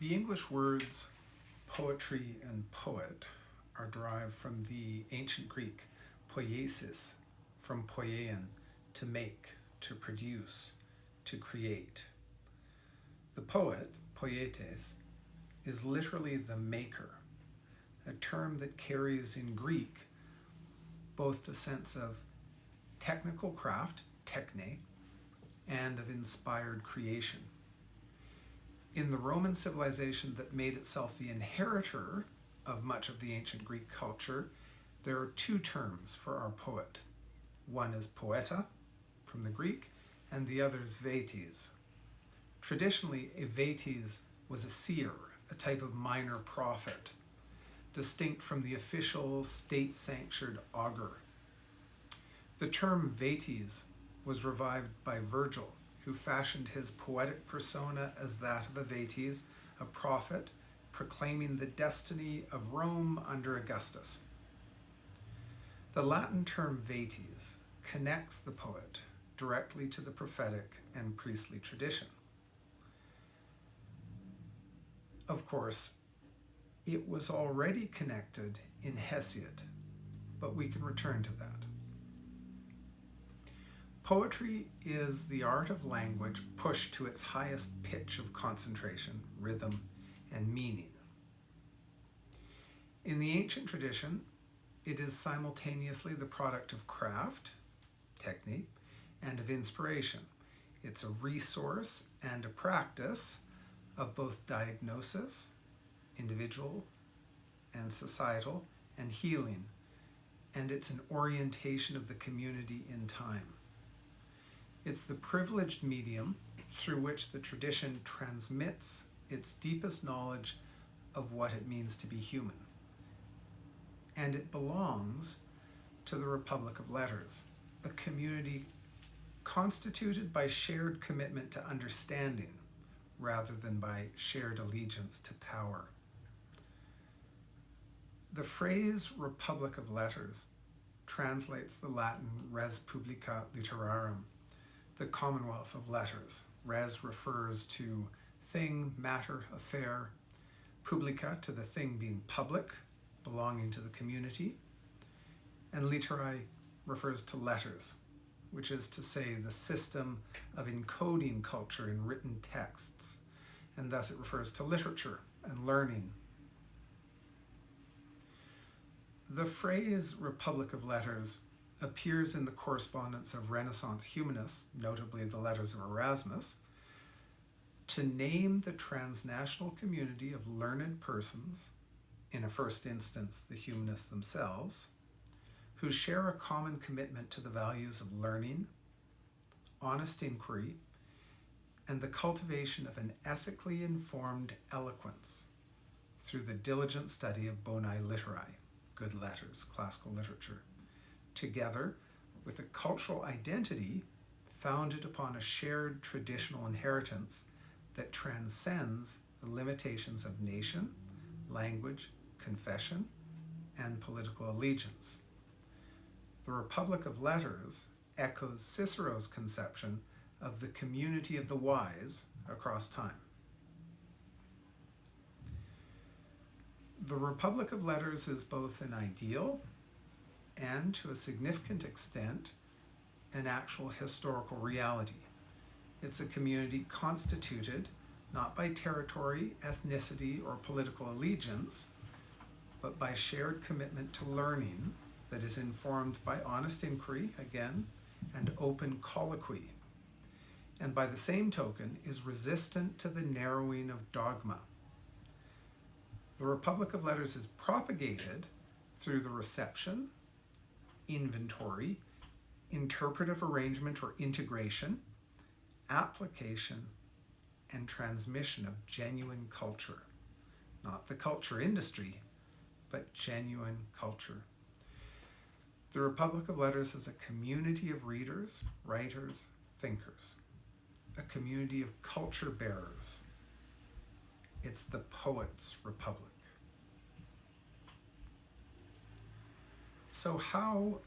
The English words poetry and poet are derived from the ancient Greek poiesis, from poiein, to make, to produce, to create. The poet, poietes, is literally the maker, a term that carries in Greek both the sense of technical craft, techne, and of inspired creation. In the Roman civilization that made itself the inheritor of much of the ancient Greek culture, there are two terms for our poet. One is poeta, from the Greek, and the other is vetes. Traditionally, a vetes was a seer, a type of minor prophet, distinct from the official state-sanctioned augur. The term vetes was revived by Virgil, who fashioned his poetic persona as that of a vetes, a prophet, proclaiming the destiny of Rome under Augustus. The Latin term vetes connects the poet directly to the prophetic and priestly tradition. Of course, it was already connected in Hesiod, but we can return to that. Poetry is the art of language pushed to its highest pitch of concentration, rhythm, and meaning. In the ancient tradition, it is simultaneously the product of craft, technique, and of inspiration. It's a resource and a practice of both diagnosis, individual and societal, and healing, and it's an orientation of the community in time. It's the privileged medium through which the tradition transmits its deepest knowledge of what it means to be human. And it belongs to the Republic of Letters, a community constituted by shared commitment to understanding rather than by shared allegiance to power. The phrase Republic of Letters translates the Latin res publica literarum, the Commonwealth of Letters. Res refers to thing, matter, affair, publica to the thing being public, belonging to the community, and literae refers to letters, which is to say the system of encoding culture in written texts, and thus it refers to literature and learning. The phrase Republic of Letters appears in the correspondence of Renaissance humanists, notably the letters of Erasmus, to name the transnational community of learned persons, in a first instance the humanists themselves, who share a common commitment to the values of learning, honest inquiry, and the cultivation of an ethically informed eloquence through the diligent study of bonae literae, good letters, classical literature, together with a cultural identity founded upon a shared traditional inheritance that transcends the limitations of nation, language, confession, and political allegiance. The Republic of Letters echoes Cicero's conception of the community of the wise across time. The Republic of Letters is both an ideal and, to a significant extent, an actual historical reality. It's a community constituted not by territory, ethnicity, or political allegiance, but by shared commitment to learning that is informed by honest inquiry, again, and open colloquy, and by the same token is resistant to the narrowing of dogma. The Republic of Letters is propagated through the reception, inventory, interpretive arrangement or integration, application, and transmission of genuine culture. Not the culture industry, but genuine culture. The Republic of Letters is a community of readers, writers, thinkers, a community of culture bearers. It's the poet's republic. So how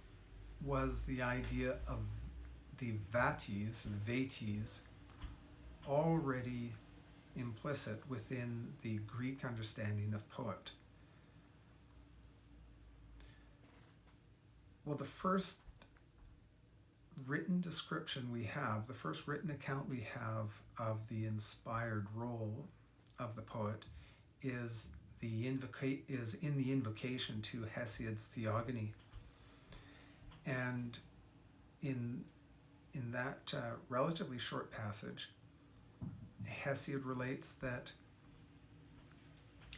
was the idea of the vates already implicit within the Greek understanding of poet? Well, the first written description we have, the first written account we have of the inspired role of the poet is in the invocation to Hesiod's Theogony. And in that relatively short passage, Hesiod relates that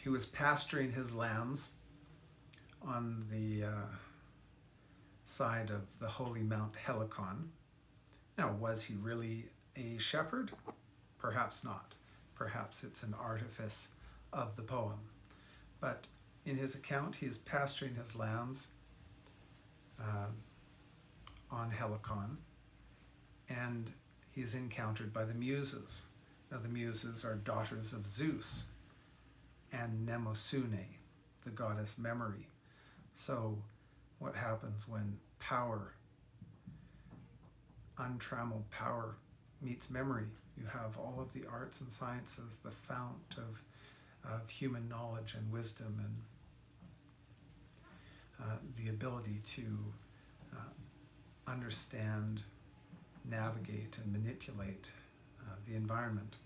he was pasturing his lambs on the side of the holy Mount Helicon. Now, was he really a shepherd? Perhaps not. Perhaps it's an artifice of the poem. But in his account, he is pasturing his lambs on Helicon, and he's encountered by the Muses. Now, the Muses are daughters of Zeus and Mnemosyne, the goddess memory. So, what happens when power, untrammeled power, meets memory? You have all of the arts and sciences, the fount of human knowledge and wisdom, and the ability to understand, navigate, and manipulate the environment,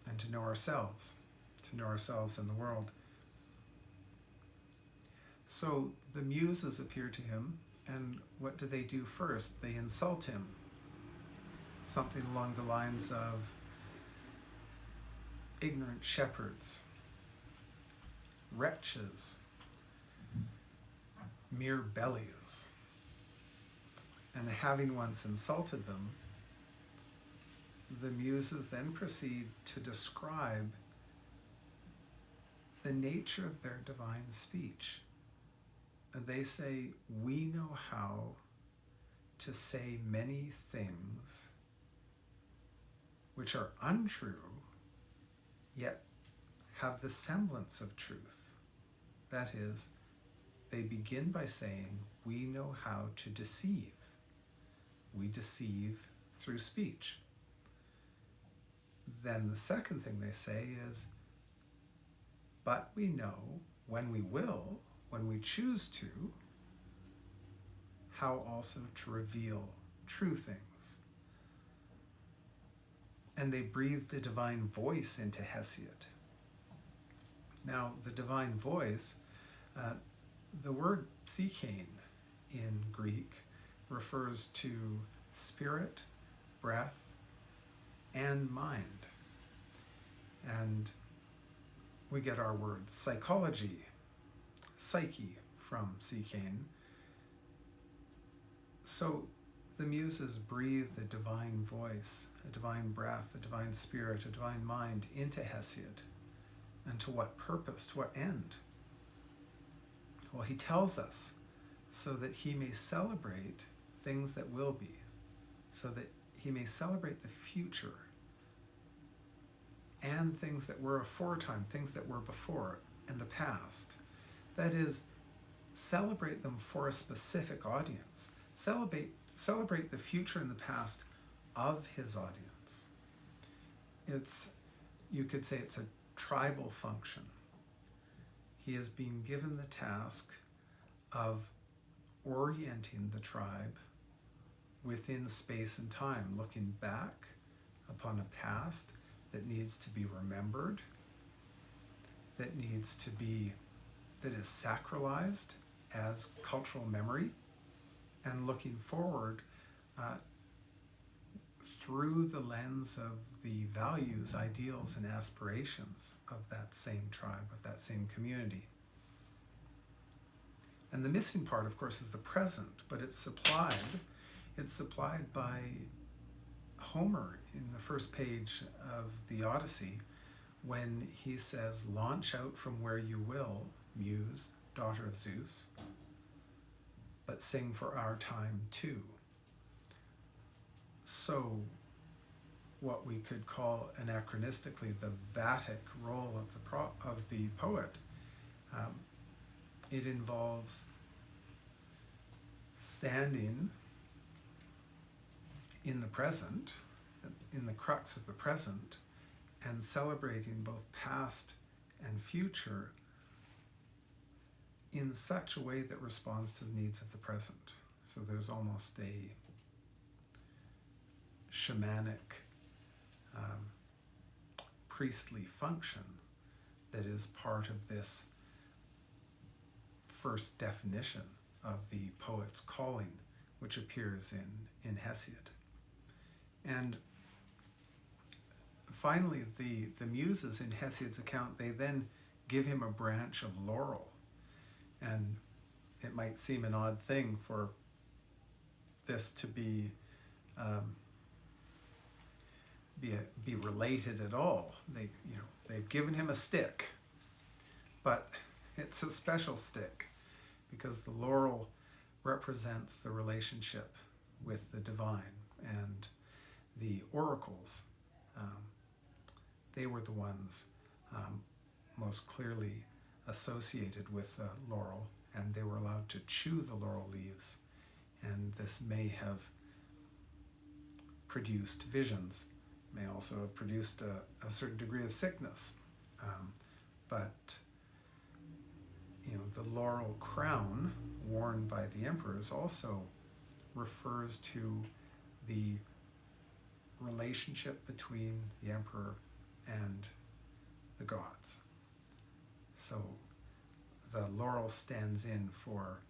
and to know ourselves in the world. So the Muses appear to him, and what do they do first? They insult him. Something along the lines of ignorant shepherds, wretches, mere bellies. And having once insulted them, the Muses then proceed to describe the nature of their divine speech. They say, we know how to say many things which are untrue, yet have the semblance of truth. That is, they begin by saying, we know how to deceive. We deceive through speech. Then the second thing they say is, but we know when we will, when we choose to, how also to reveal true things. And they breathe the divine voice into Hesiod. Now, the divine voice, the word psyche in Greek refers to spirit, breath, and mind. And we get our word psychology, psyche, from psyche. So the Muses breathe the divine voice, a divine breath, a divine spirit, a divine mind into Hesiod. And to what purpose, to what end? Well, he tells us so that he may celebrate things that will be, so that he may celebrate the future and things that were aforetime, things that were before, and the past. That is, celebrate them for a specific audience. Celebrate the future and the past of his audience. You could say it's a tribal function. He has been given the task of orienting the tribe within space and time, looking back upon a past that needs to be remembered, that is sacralized as cultural memory, and looking forward through the lens of the values, ideals, and aspirations of that same tribe, of that same community. And the missing part, of course, is the present, but it's supplied by Homer in the first page of the Odyssey, when he says, launch out from where you will, Muse, daughter of Zeus, but sing for our time too. So what we could call anachronistically the Vatic role of the poet, it involves standing in the present, in the crux of the present and celebrating both past and future in such a way that responds to the needs of the present. So there's almost a shamanic, priestly function that is part of this first definition of the poet's calling, which appears in Hesiod. And finally, the muses in Hesiod's account, they then give him a branch of laurel. And it might seem an odd thing for this to be related at all. They've given him a stick, but it's a special stick because the laurel represents the relationship with the divine, and the oracles, they were the ones most clearly associated with the laurel, and they were allowed to chew the laurel leaves, and this may have produced visions, may also have produced a certain degree of sickness, but the laurel crown worn by the emperors also refers to the relationship between the emperor and the gods. So the laurel stands in for,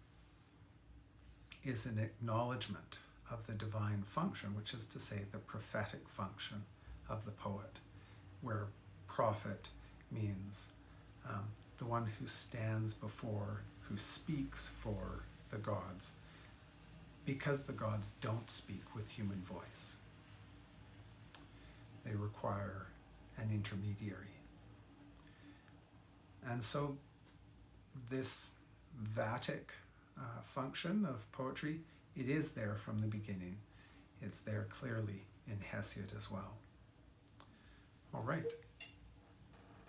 is an acknowledgement of the divine function, which is to say the prophetic function of the poet, where prophet means the one who stands before, who speaks for the gods, because the gods don't speak with human voice. They require an intermediary. And so this Vatic function of poetry, it is there from the beginning. It's there clearly in Hesiod as well. All right.